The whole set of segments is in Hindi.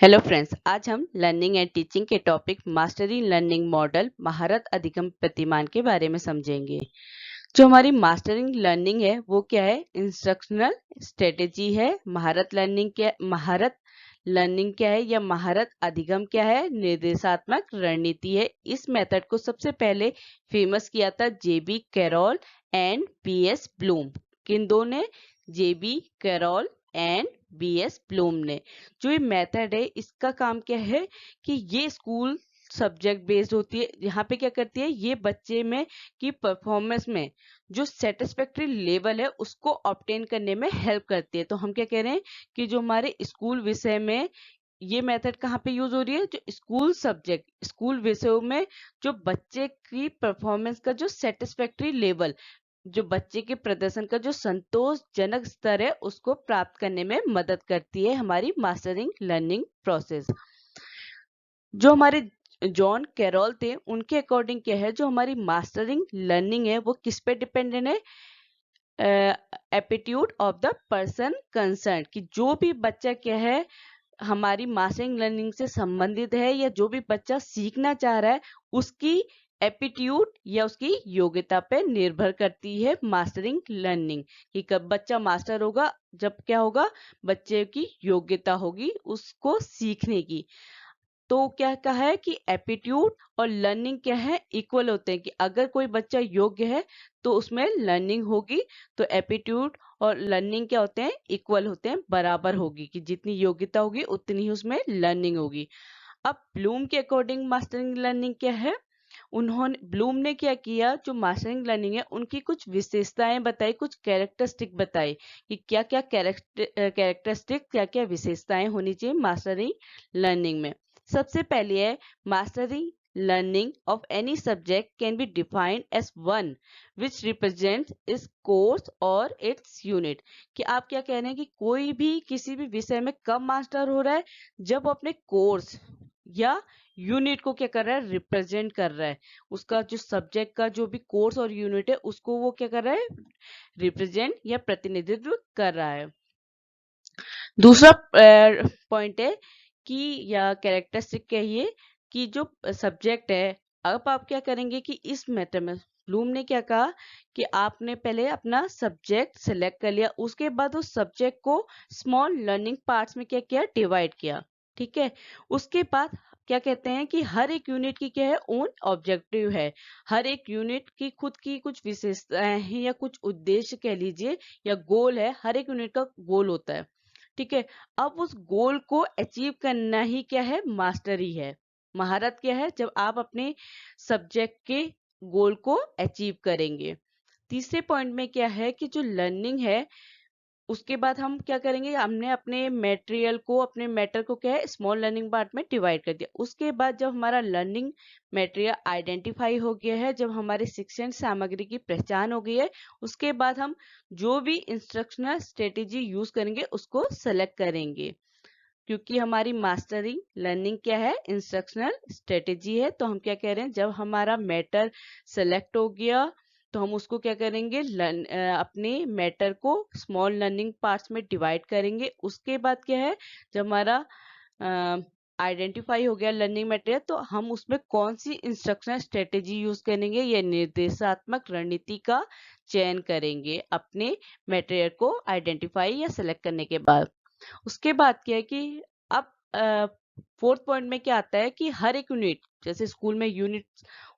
हेलो फ्रेंड्स, आज हम लर्निंग एंड टीचिंग के टॉपिक मास्टरी लर्निंग मॉडल महारत अधिगम प्रतिमान के बारे में समझेंगे। जो हमारी मास्टरिंग लर्निंग है वो क्या है? इंस्ट्रक्शनल स्ट्रेटेजी है। महारत लर्निंग क्या है या महारत अधिगम क्या है? निर्देशात्मक रणनीति है। इस मेथड को सबसे पहले फेमस किया था जेबी कैरोल एंड बीएस ब्लूम। किन दो ने? जेबी कैरोल एंड बीएस ब्लूम ने। जो ये मेथड है इसका काम क्या है कि ये स्कूल सब्जेक्ट बेस्ड होती है। यहाँ पे क्या करती है, ये बच्चे में की परफॉर्मेंस में जो सेटिस्फैक्ट्री लेवल है उसको ऑब्टेन करने में हेल्प करती है। तो हम क्या कह रहे हैं कि जो हमारे स्कूल विषय में ये मेथड कहाँ पे यूज हो रही है? जो स्कूल विषयों में जो बच्चे की परफॉर्मेंस का जो सेटिस्फैक्ट्री लेवल, जो बच्चे के प्रदर्शन का जो संतोषजनक स्तर है उसको प्राप्त करने में मदद करती है हमारी मास्टरिंग लर्निंग प्रोसेस। जो हमारे जॉन कैरोल थे उनके अकॉर्डिंग क्या है, जो हमारी मास्टरिंग लर्निंग है वो किस पे डिपेंडेंट है? Aptitude of the person concern, कि जो भी बच्चा क्या है हमारी मास्टरिंग लर्निंग से संबंधित है या जो भी बच्चा सीखना चाह रहा है उसकी एप्टीट्यूड या उसकी योग्यता पे निर्भर करती है मास्टरिंग लर्निंग। कि कब बच्चा मास्टर होगा? जब क्या होगा? बच्चे की योग्यता होगी उसको सीखने की। तो क्या कहा है कि एप्टीट्यूड और लर्निंग क्या है? इक्वल होते हैं। कि अगर कोई बच्चा योग्य है तो उसमें लर्निंग होगी। तो एप्टीट्यूड और लर्निंग क्या होते हैं? इक्वल होते हैं, बराबर होगी। कि जितनी योग्यता होगी उतनी ही उसमें लर्निंग होगी। अब ब्लूम के अकॉर्डिंग मास्टरिंग लर्निंग क्या है? ब्लूम ने क्या किया, जो मास्टरिंग लर्निंग है उनकी कुछ विशेषताएं बताई, कुछ कैरेक्टरिस्टिक बताई कि क्या क्या कैरेक्टरिस्टिक, क्या क्या विशेषताएं होनी चाहिए मास्टरिंग लर्निंग में। सबसे पहले है mastering learning of any subject can be defined as one which represents its course or its unit। कि आप क्या कह रहे हैं कि कोई भी किसी भी विषय में कब मास्टर हो रहा है? जब वो अपने कोर्स या यूनिट को क्या कर रहा है? रिप्रेजेंट कर रहा है। उसका जो सब्जेक्ट का जो भी कोर्स और यूनिट है उसको वो क्या कर रहा है? रिप्रेजेंट या प्रतिनिधित्व कर रहा है। दूसरा पॉइंट है कि या कैरेक्टरिस्टिक कहिए कि जो सब्जेक्ट है, अब आप क्या करेंगे कि इस मैटर में ब्लूम ने क्या कहा कि आपने पहले अपना सब्जेक्ट सिलेक्ट कर लिया, उसके बाद उस सब्जेक्ट को स्मॉल लर्निंग पार्ट्स में क्या किया? डिवाइड किया। ठीक है। उसके बाद क्या कहते हैं कि हर एक यूनिट की क्या है? ओन ऑब्जेक्टिव है। हर एक यूनिट की खुद की कुछ विशेषताएं हैं या कुछ उद्देश्य कह लीजिए या गोल है। हर एक यूनिट का गोल होता है। ठीक है। अब उस गोल को अचीव करना ही क्या है? मास्टरी है। महारत क्या है? जब आप अपने सब्जेक्ट के गोल को अचीव करेंगे। तीसरे पॉइंट में क्या है कि जो लर्निंग है उसके बाद हम क्या करेंगे? हमने अपने मटेरियल को, अपने मैटर को क्या है? स्मॉल लर्निंग पार्ट में डिवाइड कर दिया। उसके बाद जब हमारा लर्निंग मटेरियल आइडेंटिफाई हो गया है, जब हमारे शिक्षण सामग्री की पहचान हो गई है, उसके बाद हम जो भी इंस्ट्रक्शनल स्ट्रेटेजी यूज करेंगे उसको सेलेक्ट करेंगे। क्योंकि हमारी मास्टरिंग लर्निंग क्या है? इंस्ट्रक्शनल स्ट्रेटेजी है। तो हम क्या कह रहे हैं, जब हमारा मैटर सेलेक्ट हो गया तो हम उसको क्या करेंगे? अपने मैटर को स्मॉल लर्निंग पार्ट्स में डिवाइड करेंगे। उसके बाद क्या है, जब हमारा आइडेंटिफाई हो गया लर्निंग मटेरियल, तो हम उसमें कौन सी इंस्ट्रक्शनल स्ट्रेटेजी यूज करेंगे या निर्देशात्मक रणनीति का चयन करेंगे अपने मटेरियल को आइडेंटिफाई या सेलेक्ट करने के बाद। उसके बाद क्या है कि अब फोर्थ पॉइंट में क्या आता है कि हर एक यूनिट, जैसे स्कूल में यूनिट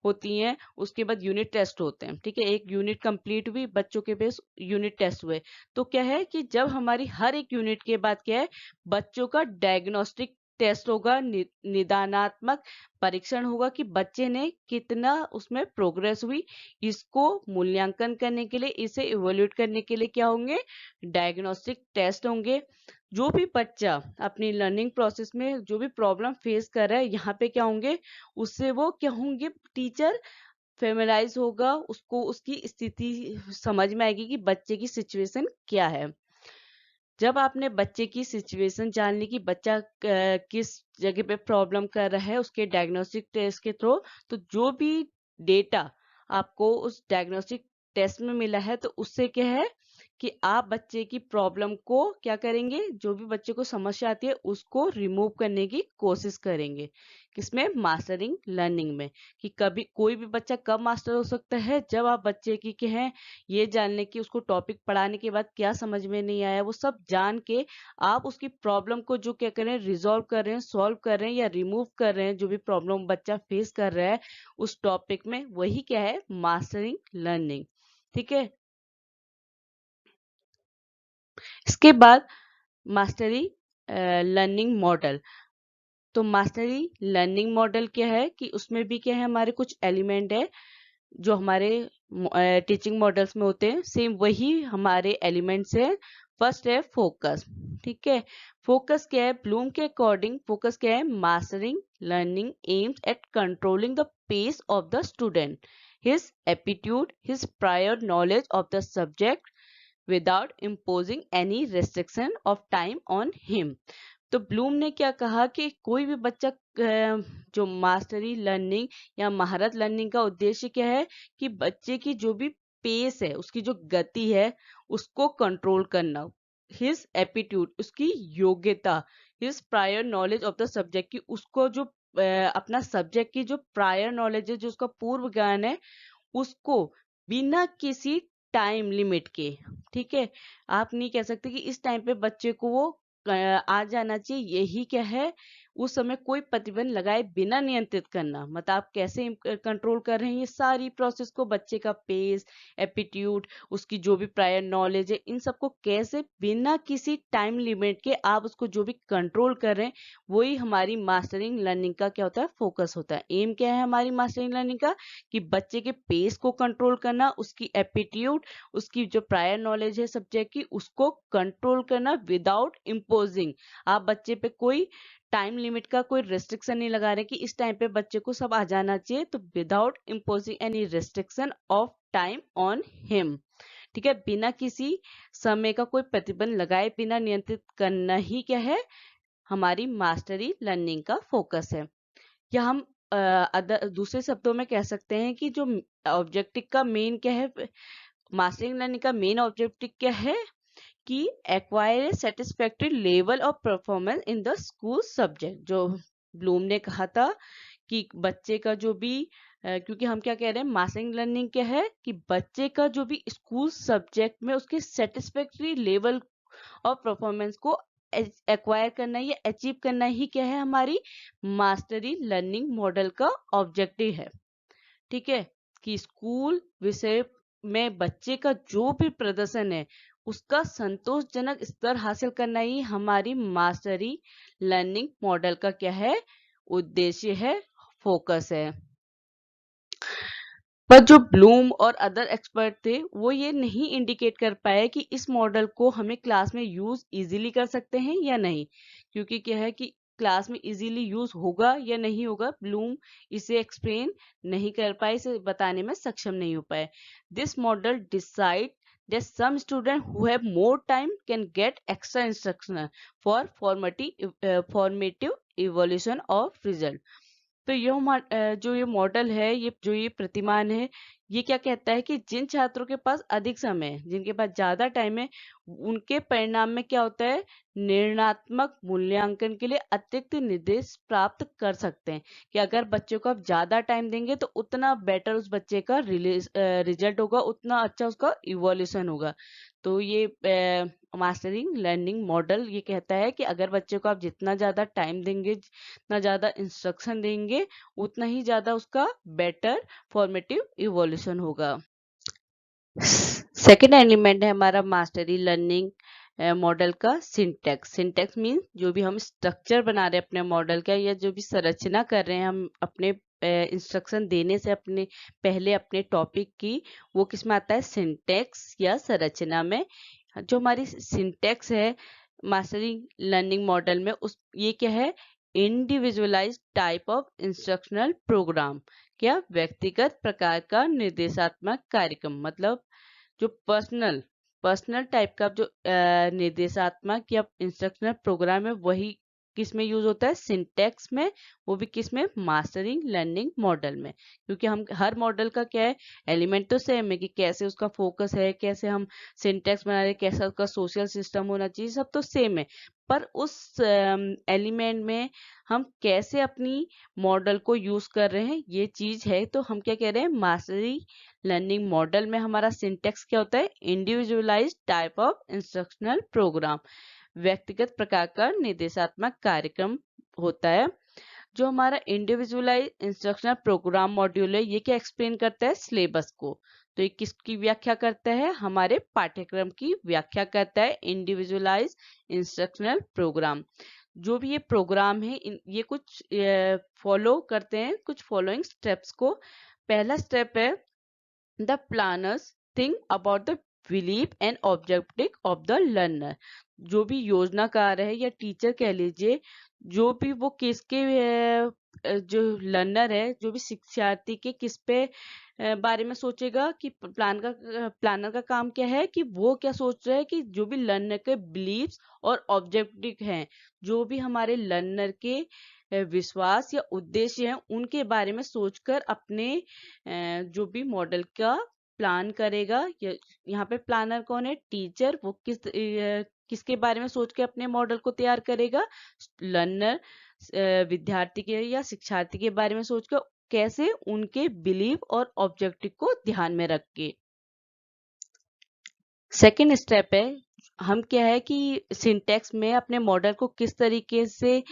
होती हैं उसके बाद यूनिट टेस्ट होते हैं। ठीक है। एक यूनिट कंप्लीट हुई, बच्चों के बेस यूनिट टेस्ट हुए। तो क्या है कि जब हमारी हर एक यूनिट के बाद क्या है, बच्चों का डायग्नोस्टिक टेस्ट होगा, निदानात्मक परीक्षण होगा कि बच्चे ने कितना उसमें प्रोग्रेस हुई। इसको मूल्यांकन करने के लिए, इसे इवोल्यूट करने के लिए क्या होंगे? डायग्नोस्टिक टेस्ट होंगे। जो भी बच्चा अपनी लर्निंग प्रोसेस में जो भी प्रॉब्लम फेस कर रहा है, यहाँ पे क्या होंगे? उससे वो क्या होंगे? टीचर फेमिलाइज होगा, उसको उसकी स्थिति समझ में आएगी कि बच्चे की सिचुएशन क्या है। जब आपने बच्चे की सिचुएशन जान ली कि बच्चा किस जगह पे प्रॉब्लम कर रहा है उसके डायग्नोस्टिक टेस्ट के थ्रू, तो जो भी डेटा आपको उस डायग्नोस्टिक टेस्ट में मिला है तो उससे क्या है कि आप बच्चे की प्रॉब्लम को क्या करेंगे, जो भी बच्चे को समस्या आती है उसको रिमूव करने की कोशिश करेंगे। किसमें? मास्टरिंग लर्निंग में। कि कभी कोई भी बच्चा कब मास्टर हो सकता है, जब आप बच्चे की के हैं ये जानने की उसको टॉपिक पढ़ाने के बाद क्या समझ में नहीं आया, वो सब जान के आप उसकी प्रॉब्लम को जो क्या कर रहे हैं, रिजॉल्व कर रहे हैं, सॉल्व कर रहे हैं या रिमूव कर रहे हैं, जो भी प्रॉब्लम बच्चा फेस कर रहा है उस टॉपिक में, वही क्या है? Mastering learning. ठीक है। इसके बाद मास्टरी लर्निंग मॉडल। तो मास्टरी लर्निंग मॉडल क्या है कि उसमें भी क्या है, हमारे कुछ एलिमेंट है जो हमारे टीचिंग मॉडल्स में होते हैं, सेम वही हमारे एलिमेंट्स है। फर्स्ट है फोकस। ठीक है। फोकस क्या है? ब्लूम के अकॉर्डिंग फोकस क्या है? Mastering learning aims at controlling the pace of the student, his aptitude, his prior knowledge of the subject without imposing any restriction of time on him। तो ब्लूम ने क्या कहा कि कोई भी बच्चा जो मास्टरी लर्निंग या महारत लर्निंग का उद्देश्य क्या है कि बच्चे की जो भी पेस है, उसकी जो गति है उसको कंट्रोल करना, हिज एप्टीट्यूड उसकी योग्यता, his prior knowledge of the subject की उसको जो अपना सब्जेक्ट की जो प्रायर नॉलेज है, जो उसका पूर्व ज्ञान है, उसको बिना किसी टाइम लिमिट के, ठीक है, आप नहीं कह सकते कि इस टाइम पे बच्चे को वो आ जाना चाहिए, यही क्या है, उस समय कोई प्रतिबंध लगाए बिना नियंत्रित करना। मतलब आप कैसे कंट्रोल कर रहे हैं ये सारी प्रोसेस को, बच्चे का पेस, एप्टीट्यूड, उसकी जो भी प्रायर नॉलेज है, इन सबको कैसे बिना किसी टाइम लिमिट के आप उसको जो भी कंट्रोल कर रहे हैं, वही हमारी मास्टरिंग लर्निंग का क्या होता है? फोकस होता है। एम क्या है हमारी मास्टरिंग लर्निंग का? कि बच्चे के पेस को कंट्रोल करना, उसकी एप्टीट्यूड, उसकी जो प्रायर नॉलेज है सब्जेक्ट की, उसको कंट्रोल करना विदाउट इम्पोजिंग। आप बच्चे पे कोई टाइम लिमिट का कोई रेस्ट्रिक्शन नहीं लगा रहे कि इस टाइम पे बच्चे को सब आ जाना चाहिए, तो without imposing any restriction of time on him. ठीक है। बिना किसी समय का कोई प्रतिबंध लगाए बिना नियंत्रित करना ही क्या है? हमारी मास्टरी लर्निंग का फोकस है। या हम दूसरे शब्दों में कह सकते हैं कि जो ऑब्जेक्टिव का मेन क्या है, मास्टरिंग लर्निंग का मेन ऑब्जेक्टिव क्या है कि acquire satisfactory level of performance in the school subject. जो ब्लूम ने कहा था कि बच्चे का जो भी क्योंकि हम क्या कह रहे हैं, मास्टरिंग लर्निंग क्या है कि बच्चे का जो भी स्कूल सब्जेक्ट में उसके सेटिस्फैक्टरी लेवल ऑफ परफॉर्मेंस को एक्वायर करना या अचीव करना ही क्या है? हमारी मास्टरी लर्निंग मॉडल का ऑब्जेक्टिव है। ठीक है। कि स्कूल विषय में बच्चे का जो भी प्रदर्शन है उसका संतोषजनक स्तर हासिल करना ही हमारी मास्टरी लर्निंग मॉडल का क्या है? उद्देश्य है, फोकस है। पर जो ब्लूम और अदर एक्सपर्ट थे वो ये नहीं इंडिकेट कर पाए कि इस मॉडल को हमें क्लास में यूज इजीली कर सकते हैं या नहीं। क्योंकि क्या है कि क्लास में इजीली यूज होगा या नहीं होगा, ब्लूम इसे एक्सप्लेन नहीं कर पाए, इसे बताने में सक्षम नहीं हो पाए। This model decide that some students who have more time can get extra instruction for formative evaluation of result। तो जो ये मॉडल है, ये जो ये प्रतिमान है, ये क्या कहता है कि जिन छात्रों के पास अधिक समय है, जिनके पास ज्यादा टाइम है, उनके परिणाम में क्या होता है? निर्णयात्मक मूल्यांकन के लिए अतिरिक्त निर्देश प्राप्त कर सकते हैं। कि अगर बच्चे को आप ज्यादा टाइम देंगे तो उतना बेटर उस बच्चे का रिजल्ट होगा, उतना अच्छा उसका इवोल्यूशन होगा। तो ये मास्टरिंग लर्निंग मॉडल ये कहता है कि अगर बच्चे को आप जितना ज्यादा टाइम देंगे, जितना ज्यादा इंस्ट्रक्शन देंगे, उतना ही ज्यादा उसका बेटर फॉर्मेटिव इवोल्यूशन होगा। सेकेंड एलिमेंट है हमारा मास्टरी लर्निंग मॉडल का सिंटेक्स। सिंटेक्स मीन जो भी हम स्ट्रक्चर बना रहे हैं अपने मॉडल का, या जो भी संरचना कर रहे हैं हम अपने इंस्ट्रक्शन देने से पहले अपने टॉपिक की, वो किस में आता है? सिंटेक्स या संरचना में। जो हमारी सिंटेक्स है मास्टरी लर्निंग मॉडल में, उस ये क्या है? Individualised type of instructional programme. क्या? व्यक्तिगत प्रकार का निर्देशात्मक कार्यक्रम। मतलब जो पर्सनल टाइप का जो निर्देशात्मक या इंस्ट्रक्शनल प्रोग्राम है, वही किस में यूज होता है, सिंटेक्स में, वो भी किस में, मास्टरिंग लर्निंग मॉडल में। क्योंकि हम हर मॉडल का क्या है, एलिमेंट तो सेम है कि कैसे उसका फोकस है, कैसे हम सिंटेक्स बना रहे हैं, कैसा उसका सोशल सिस्टम होना चाहिए, सब तो सेम है। पर उस एलिमेंट में हम कैसे अपनी मॉडल को यूज कर रहे हैं ये चीज है। तो हम क्या कह रहे हैं, मास्टरी लर्निंग मॉडल में हमारा सिंटेक्स क्या होता है, individualised type of instructional programme, व्यक्तिगत प्रकार का निर्देशात्मक कार्यक्रम होता है। जो हमारा इंडिविजुअलाइज इंस्ट्रक्शनल प्रोग्राम मॉड्यूल है, ये क्या एक्सप्लेन करता है, सिलेबस को। तो ये किसकी व्याख्या करता है, हमारे पाठ्यक्रम की व्याख्या करता है इंडिविजुअलाइज इंस्ट्रक्शनल प्रोग्राम। जो भी ये प्रोग्राम है ये कुछ फॉलो करते हैं कुछ फॉलोइंग स्टेप्स को। पहला स्टेप है, the planners think about the belief and objective of the learner. जो भी योजनाकार है या टीचर कह लीजिए, जो भी वो किसके जो लर्नर है, जो भी शिक्षार्थी के किस पे बारे में सोचेगा कि प्लानर का काम क्या है कि वो क्या सोच रहा है कि जो भी लर्नर के बिलीव्स और ऑब्जेक्टिव हैं, जो भी हमारे लर्नर के विश्वास या उद्देश्य हैं, उनके बारे में सोचकर अपने जो भी मॉडल का प्लान करेगा। यहाँ पे प्लानर कौन है, टीचर। वो किसके बारे में सोच के अपने मॉडल को तैयार करेगा, लर्नर, विद्यार्थी के या शिक्षार्थी के बारे में सोचकर, कैसे, उनके बिलीव और ऑब्जेक्टिव को ध्यान में रख के। सेकेंड स्टेप है, हम क्या है कि सिंटेक्स में अपने मॉडल को किस तरीके से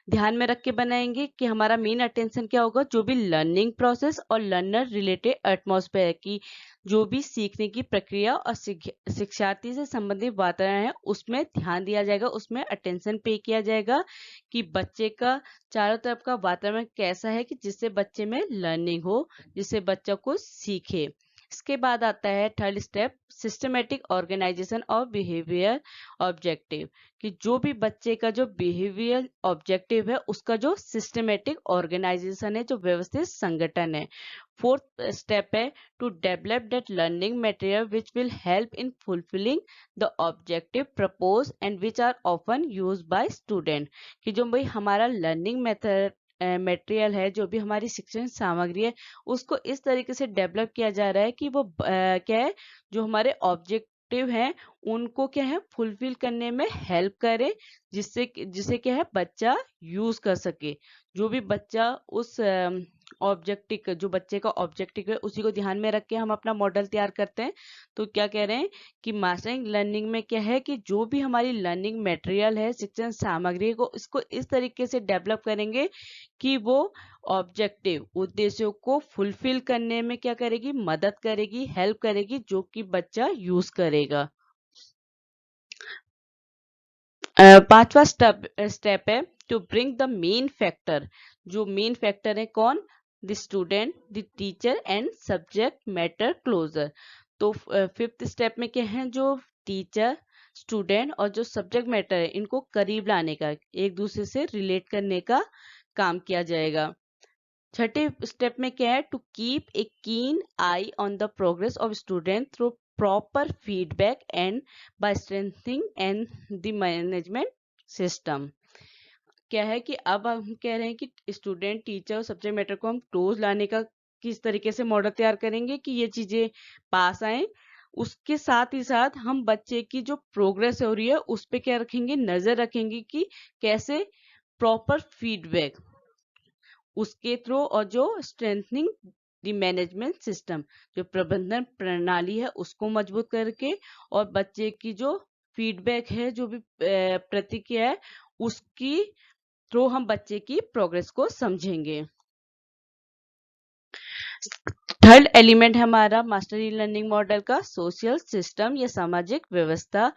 ध्यान में रख के बनाएंगे कि हमारा मेन अटेंशन क्या होगा, जो भी लर्निंग प्रोसेस और लर्नर रिलेटेड एटमॉस्फेयर की, जो भी सीखने की प्रक्रिया और शिक्षार्थी से संबंधित वातावरण है, उसमें ध्यान दिया जाएगा, उसमें अटेंशन पे किया जाएगा कि बच्चे का चारों तरफ का वातावरण कैसा है कि जिससे बच्चे में लर्निंग हो, जिससे बच्चा को सीखे। इसके बाद आता है third step, systematic organisation of behaviour objective, कि जो भी बच्चे का जो बिहेवियर ऑब्जेक्टिव है उसका जो सिस्टमेटिक ऑर्गेनाइजेशन है, जो व्यवस्थित संगठन है। फोर्थ स्टेप है, to develop that learning material which will help in fulfilling the objective propose and which are often use by student, कि जो भाई हमारा लर्निंग मेथड मटेरियल है, जो भी हमारी शिक्षण सामग्री है, उसको इस तरीके से डेवलप किया जा रहा है कि वो क्या है, जो हमारे ऑब्जेक्टिव हैं उनको क्या है फुलफिल करने में हेल्प करे, जिससे क्या है बच्चा यूज कर सके। जो भी बच्चा उस ऑब्जेक्टिव, जो बच्चे का ऑब्जेक्टिव है उसी को ध्यान में रख के हम अपना मॉडल तैयार करते हैं। तो क्या कह रहे हैं कि मास्टरिंग लर्निंग में क्या है कि जो भी हमारी लर्निंग मटेरियल है, शिक्षण सामग्री को, इसको इस तरीके से डेवलप करेंगे कि वो ऑब्जेक्टिव, उद्देश्यों को फुलफिल करने में क्या करेगी, मदद करेगी, हेल्प करेगी, जो कि बच्चा यूज करेगा। पांचवा स्टेप है, to bring the main factor. जो मेन फैक्टर है कौन, the student, the teacher and subject matter closure. तो फिफ्थ स्टेप में क्या है, जो टीचर, स्टूडेंट और जो सब्जेक्ट मैटर है, इनको करीब लाने का, एक दूसरे से रिलेट करने का काम किया जाएगा। छठे स्टेप में क्या है, to keep a keen eye on the progress of student through proper feedback and by strengthening and the management system. क्या है कि अब हम कह रहे हैं कि स्टूडेंट, टीचर और सब्जेक्ट मैटर को हम क्लोज लाने का किस तरीके से मॉडल तैयार करेंगे कि ये चीजें पास आए। उसके साथ ही साथ हम बच्चे की जो प्रोग्रेस हो रही है उस पर क्या रखेंगे, नजर रखेंगे कि कैसे प्रॉपर फीडबैक उसके थ्रू, और जो स्ट्रेंथनिंग द मैनेजमेंट सिस्टम, जो प्रबंधन प्रणाली है उसको मजबूत करके, और बच्चे की जो फीडबैक है, जो भी प्रतिक्रिया है, उसकी थ्रू हम बच्चे की प्रोग्रेस को समझेंगे। थर्ड एलिमेंट है हमारा मास्टरी लर्निंग मॉडल का, सोशल सिस्टम या सामाजिक व्यवस्था।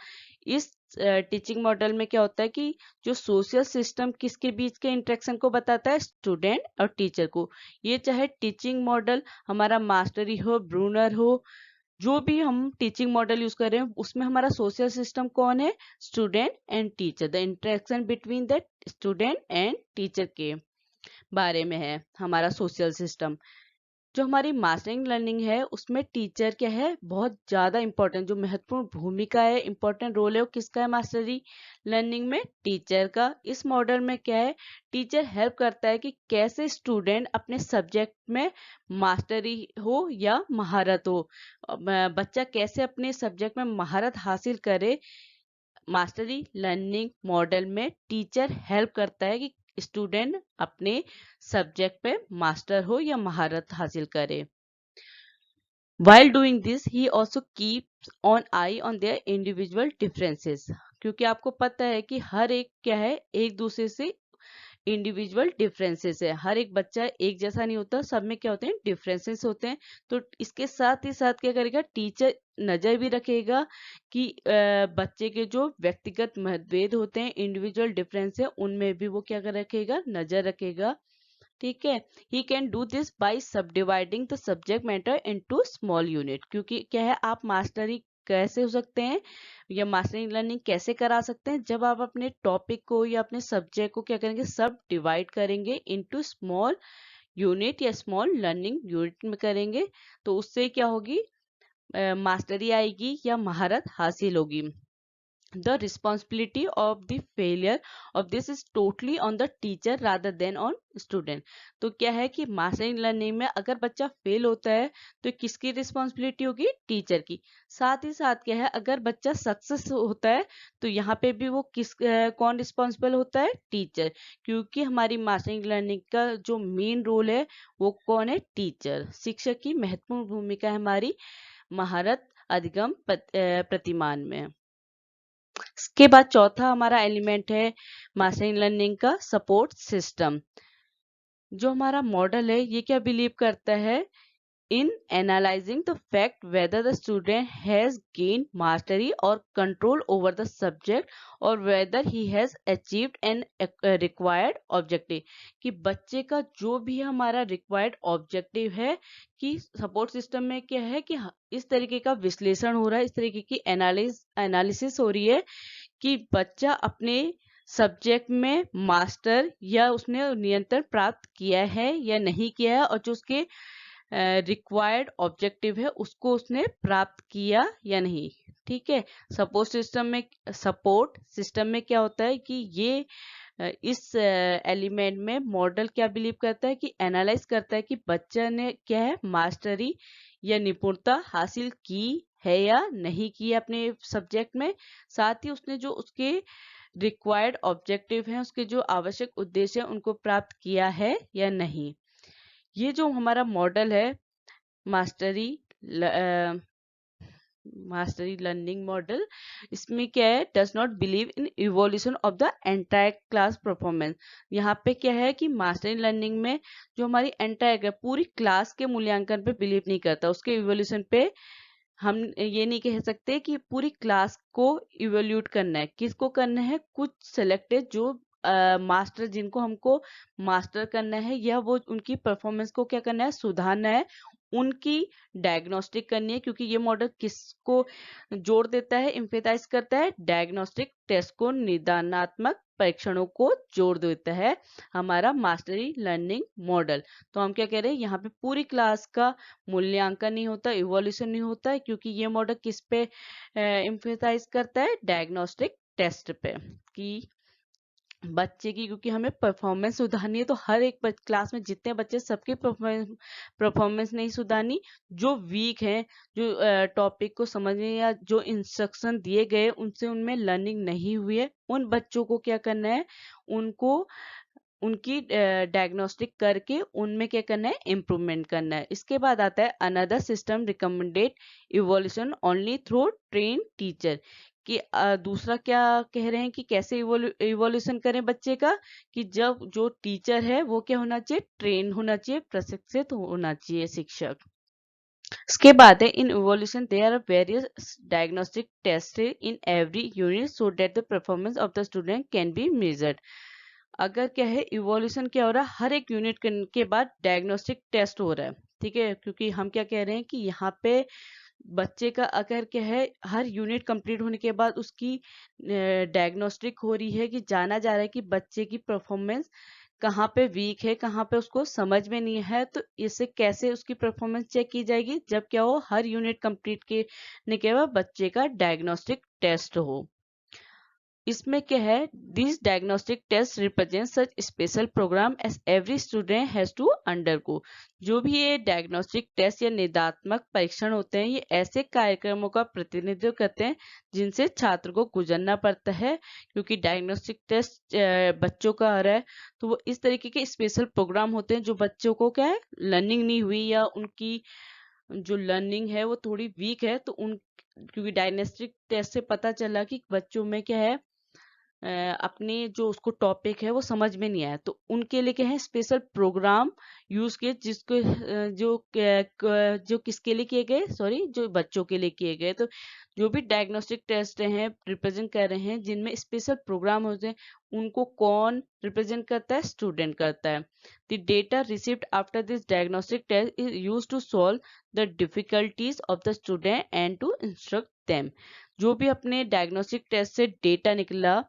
इस टीचिंग मॉडल में क्या होता है कि जो सोशल सिस्टम किसके बीच के इंटरेक्शन को बताता है, स्टूडेंट और टीचर को। ये चाहे टीचिंग मॉडल हमारा मास्टरी हो, ब्रूनर हो, जो भी हम टीचिंग मॉडल यूज कर रहे हैं, उसमें हमारा सोशल सिस्टम कौन है, student and teacher. The interaction between the student and teacher के बारे में है हमारा सोशल सिस्टम। जो हमारी मास्टरिंग लर्निंग है उसमें टीचर क्या है बहुत ज़्यादा इम्पोर्टेंट, जो महत्वपूर्ण भूमिका है, इम्पोर्टेंट रोल है, वो किसका है मास्टरी लर्निंग में? टीचर का। इस मॉडल में क्या है, टीचर हेल्प करता है कि कैसे स्टूडेंट अपने सब्जेक्ट में मास्टरी हो या महारत हो, बच्चा कैसे अपने सब्जेक्ट में महारत हासिल करे। मास्टरी लर्निंग मॉडल में टीचर हेल्प करता है कि स्टूडेंट अपने सब्जेक्ट पे मास्टर हो या महारत हासिल करे। While doing this, he also keeps an eye on their individual differences. क्योंकि आपको पता है कि हर एक क्या है, एक दूसरे से इंडिविजुअल डिफरेंसेस है। हर एक बच्चा एक जैसा नहीं होता, सब में क्या होते हैं, डिफरेंसेस होते हैं। तो इसके साथ ही साथ क्या करेगा, टीचर नजर भी रखेगा कि बच्चे के जो व्यक्तिगत मतभेद होते हैं, इंडिविजुअल डिफरेंस है, उनमें भी वो क्या रखेगा, नजर रखेगा। ठीक है। He can do this by subdividing the subject matter into small unit. क्योंकि क्या है, आप मास्टरी कैसे हो सकते हैं या मास्टरिंग लर्निंग कैसे करा सकते हैं, जब आप अपने टॉपिक को या अपने सब्जेक्ट को क्या करेंगे, सब डिवाइड करेंगे इनटू स्मॉल यूनिट या स्मॉल लर्निंग यूनिट में करेंगे। तो उससे क्या होगी, मास्टरी आएगी या महारत हासिल होगी। The responsibility of the failure of this is totally on the teacher rather than on student. तो क्या है कि मास्टरिंग लर्निंग में अगर बच्चा फेल होता है तो किसकी रिस्पॉन्सिबिलिटी होगी, टीचर की। साथ ही साथ क्या है, अगर बच्चा सक्सेस होता है तो यहाँ पे भी वो कौन रिस्पॉन्सिबल होता है, टीचर। क्योंकि हमारी मास्टरिंग लर्निंग का जो मेन रोल है वो कौन है, टीचर। शिक्षक की महत्वपूर्ण भूमिका है हमारी महारत अधिगम प्रतिमान में। इसके बाद चौथा हमारा एलिमेंट है मास्टरिंग लर्निंग का सपोर्ट सिस्टम। जो हमारा मॉडल है ये क्या बिलीव करता है, in analysing the fact whether the student has gain mastery और कंट्रोल ओवर द सब्जेक्ट और whether he has achieved an required objective. कि बच्चे का जो भी हमारा रिक्वायर्ड ऑब्जेक्टिव है, कि सपोर्ट सिस्टम में क्या है कि इस तरीके का विश्लेषण हो रहा है, इस तरीके की एनालिसिस हो रही है कि बच्चा अपने सब्जेक्ट में मास्टर या उसने नियंत्रण प्राप्त किया है या नहीं किया है, और जो उसके रिक्वायर्ड ऑब्जेक्टिव है उसको उसने प्राप्त किया या नहीं। ठीक है। सपोर्ट सिस्टम में क्या होता है कि ये इस एलिमेंट में मॉडल क्या बिलीव करता है कि एनालाइज करता है कि बच्चा ने क्या है, मास्टरी या निपुणता हासिल की है या नहीं की है अपने सब्जेक्ट में। साथ ही उसने जो उसके रिक्वायर्ड ऑब्जेक्टिव हैं, उसके जो आवश्यक उद्देश्य हैं, उनको प्राप्त किया है या नहीं। ये जो हमारा मॉडल है मास्टरी मास्टरी लर्निंग मॉडल, इसमें क्या है, does not believe in evolution of the entire class performance. यहाँ पे क्या है कि मास्टरी लर्निंग में जो हमारी एंटायर पूरी क्लास के मूल्यांकन पे बिलीव नहीं करता, उसके इवोल्यूशन पे हम ये नहीं कह सकते कि पूरी क्लास को इवोल्यूट करना है। किसको करना है, कुछ सिलेक्टेड जो मास्टर, जिनको हमको मास्टर करना है या वो उनकी परफॉर्मेंस को क्या करना है, सुधारना है, उनकी डायग्नोस्टिक करनी है। क्योंकि ये मॉडल किसको जोड़ देता है, एम्फेसाइज करता है, डायग्नोस्टिक टेस्ट को, निदानात्मक परीक्षणों को जोड़ देता है हमारा मास्टरी लर्निंग मॉडल। तो हम क्या कह रहे हैं, यहाँ पे पूरी क्लास का मूल्यांकन नहीं होता, इवोल्यूशन नहीं होता है, क्योंकि ये मॉडल किस पे एम्फेसाइज करता है, डायग्नोस्टिक टेस्ट पे, कि बच्चे की, क्योंकि हमें परफॉर्मेंस सुधारनी है। तो हर एक क्लास में जितने बच्चे, सबकी परफॉर्मेंस नहीं सुधारनी। जो वीक हैं, जो टॉपिक को समझने या जो इंस्ट्रक्शन दिए गए उनसे उनमें लर्निंग नहीं हुई है, उन बच्चों को क्या करना है, उनको उनकी डायग्नोस्टिक करके उनमें क्या करना है, इम्प्रूवमेंट करना है। इसके बाद आता है another system recommended evolution only through train teacher. कि दूसरा क्या कह रहे हैं कि कैसे इवोल्यूशन करें बच्चे का, कि जब जो टीचर है वो क्या होना चाहिए, ट्रेन होना चाहिए, प्रशिक्षित होना चाहिए शिक्षक। इसके बाद है in evolution there are various diagnostic test in every unit so that the performance of the student can be measured. अगर क्या है, इवोल्यूशन क्या हो रहा है, हर एक यूनिट के बाद डायग्नोस्टिक टेस्ट हो रहा है। ठीक है। क्योंकि हम क्या कह रहे हैं कि यहाँ पे बच्चे का अगर क्या है, हर यूनिट कंप्लीट होने के बाद उसकी डायग्नोस्टिक हो रही है, कि जाना जा रहा है कि बच्चे की परफॉर्मेंस कहाँ पे वीक है, कहाँ पे उसको समझ में नहीं है, तो इससे कैसे उसकी परफॉर्मेंस चेक की जाएगी, जब क्या हो, हर यूनिट कंप्लीट करने के बाद बच्चे का डायग्नोस्टिक टेस्ट हो। इसमें क्या है, this diagnostic test represent such special programme as every student has to undergo. जो भी ये डायग्नोस्टिक टेस्ट या निदात्मक परीक्षण होते हैं, ये ऐसे कार्यक्रमों का प्रतिनिधित्व करते हैं जिनसे छात्र को गुजरना पड़ता है। क्योंकि डायग्नोस्टिक टेस्ट बच्चों का आ रहा है, तो वो इस तरीके के स्पेशल प्रोग्राम होते हैं जो बच्चों को क्या है, लर्निंग नहीं हुई या उनकी जो लर्निंग है वो थोड़ी वीक है, तो उन क्योंकि डायग्नोस्टिक टेस्ट से पता चला कि बच्चों में क्या है, अपने जो उसको टॉपिक है वो समझ में नहीं आया, तो उनके लिए क्या है, स्पेशल प्रोग्राम यूज किए, जिसको जो किसके लिए किए गए, सॉरी, जो बच्चों के लिए किए गए। तो जो भी डायग्नोस्टिक टेस्ट हैं रिप्रेजेंट कर रहे हैं जिनमें स्पेशल प्रोग्राम होते हैं, उनको कौन रिप्रेजेंट करता है, स्टूडेंट करता है। The data received after this diagnostic test is used to solve the difficulties of the student and to instruct them. जो भी अपने डायग्नोस्टिक टेस्ट से डेटा निकला,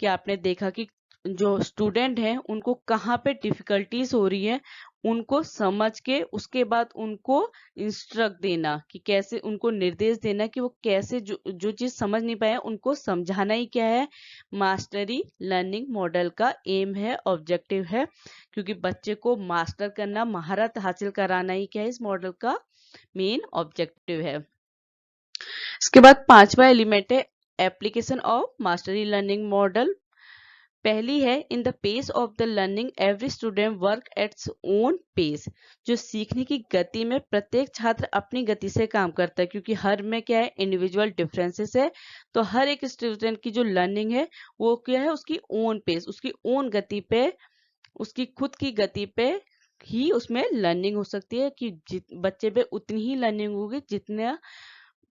कि आपने देखा कि जो स्टूडेंट हैं उनको कहाँ पे डिफिकल्टीज हो रही है, उनको समझ के उसके बाद उनको इंस्ट्रक्ट देना, कि कैसे उनको निर्देश देना कि वो कैसे जो चीज समझ नहीं पाए उनको समझाना ही क्या है, मास्टरी लर्निंग मॉडल का एम है, ऑब्जेक्टिव है। क्योंकि बच्चे को मास्टर करना, महारत हासिल कराना ही क्या है, इस मॉडल का मेन ऑब्जेक्टिव है। इसके बाद 5वां एलिमेंट है application of mastery learning model. पहली है, in the pace of the learning every student work at its own pace. जो सीखने की गति में प्रत्येक छात्र अपनी गति से काम करता है, क्योंकि हर में क्या है, इंडिविजुअल डिफरेंसेस है। तो हर एक स्टूडेंट की जो लर्निंग है वो क्या है, उसकी ओन पेस, उसकी ओन गति पे, उसकी खुद की गति पे ही उसमें लर्निंग हो सकती है। कि बच्चे पे उतनी ही लर्निंग होगी जितना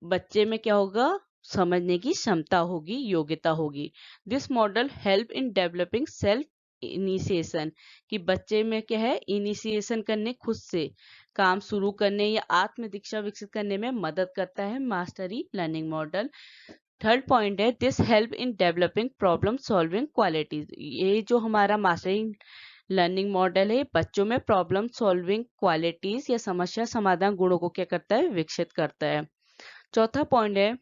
बच्चे में क्या होगा, समझने की क्षमता होगी, योग्यता होगी। This model help in developing self initiation. कि बच्चे में क्या है, इनिशिएशन करने, खुद से काम शुरू करने या आत्म दीक्षा विकसित करने में मदद करता है mastery learning model. Third point है, this help in developing problem solving qualities. ये जो हमारा मास्टरी लर्निंग मॉडल है, बच्चों में प्रॉब्लम सॉल्विंग क्वालिटीज या समस्या समाधान गुणों को क्या करता है, विकसित करता है। चौथा पॉइंट है,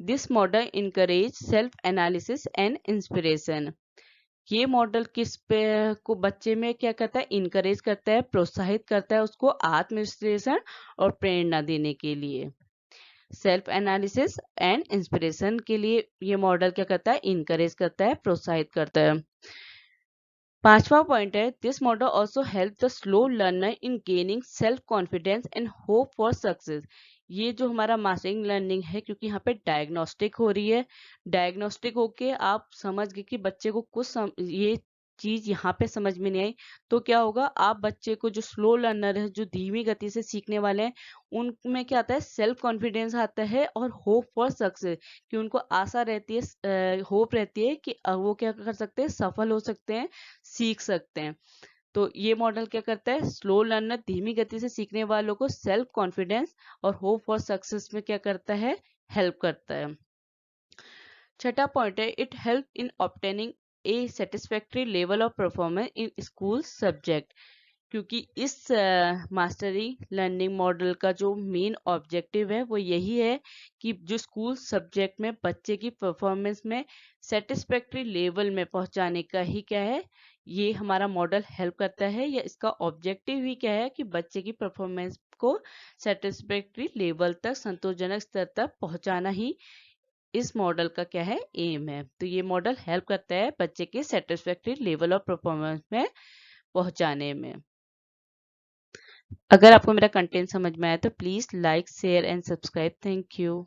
this model encourage self analysis and inspiration. ये मॉडल किस पे को बच्चे में क्या करता है, इनकरेज करता है, प्रोत्साहित करता है उसको आत्मविश्लेषण और प्रेरणा देने के लिए। सेल्फ एनालिसिस एंड इंस्पिरेशन के लिए ये मॉडल क्या करता है, इनकरेज करता है, प्रोत्साहित करता है। 5वां पॉइंट है, this model also help the slow learner in gaining self confidence and hope for success. ये जो हमारा मास्टरिंग लर्निंग है, क्योंकि यहाँ पे डायग्नोस्टिक हो रही है, डायग्नोस्टिक होके आप समझ गए कि बच्चे को ये चीज यहाँ पे समझ में नहीं आई, तो क्या होगा, आप बच्चे को, जो स्लो लर्नर है, जो धीमी गति से सीखने वाले हैं, उनमें क्या आता है, सेल्फ कॉन्फिडेंस आता है और होप फॉर सक्सेस। कि उनको आशा रहती है, होप रहती है कि वो क्या कर सकते हैं, सफल हो सकते हैं, सीख सकते हैं। तो ये मॉडल क्या करता है, स्लो लर्नर, धीमी गति से सीखने वालों को सेल्फ कॉन्फिडेंस और होप फॉर सक्सेस में क्या करता है, हेल्प करता है। छठा पॉइंट है, it help in obtaining A satisfactory level of performance in school subject. क्योंकि इस मास्टरी लर्निंग मॉडल का जो मेन ऑब्जेक्टिव है वो यही है कि जो स्कूल सब्जेक्ट में बच्चे की परफॉर्मेंस में सेटिस्फैक्ट्री लेवल में पहुंचाने का ही क्या है, ये हमारा मॉडल हेल्प करता है, या इसका ऑब्जेक्टिव ही क्या है, कि बच्चे की परफॉर्मेंस को सेटिस्फैक्ट्री लेवल तक, संतोषजनक स्तर तक पहुंचाना ही इस मॉडल का क्या है, एम है। तो ये मॉडल हेल्प करता है बच्चे के सेटिस्फैक्ट्री लेवल ऑफ परफॉर्मेंस में पहुंचाने में। अगर आपको मेरा कंटेंट समझ में आया तो please like share and subscribe. Thank you.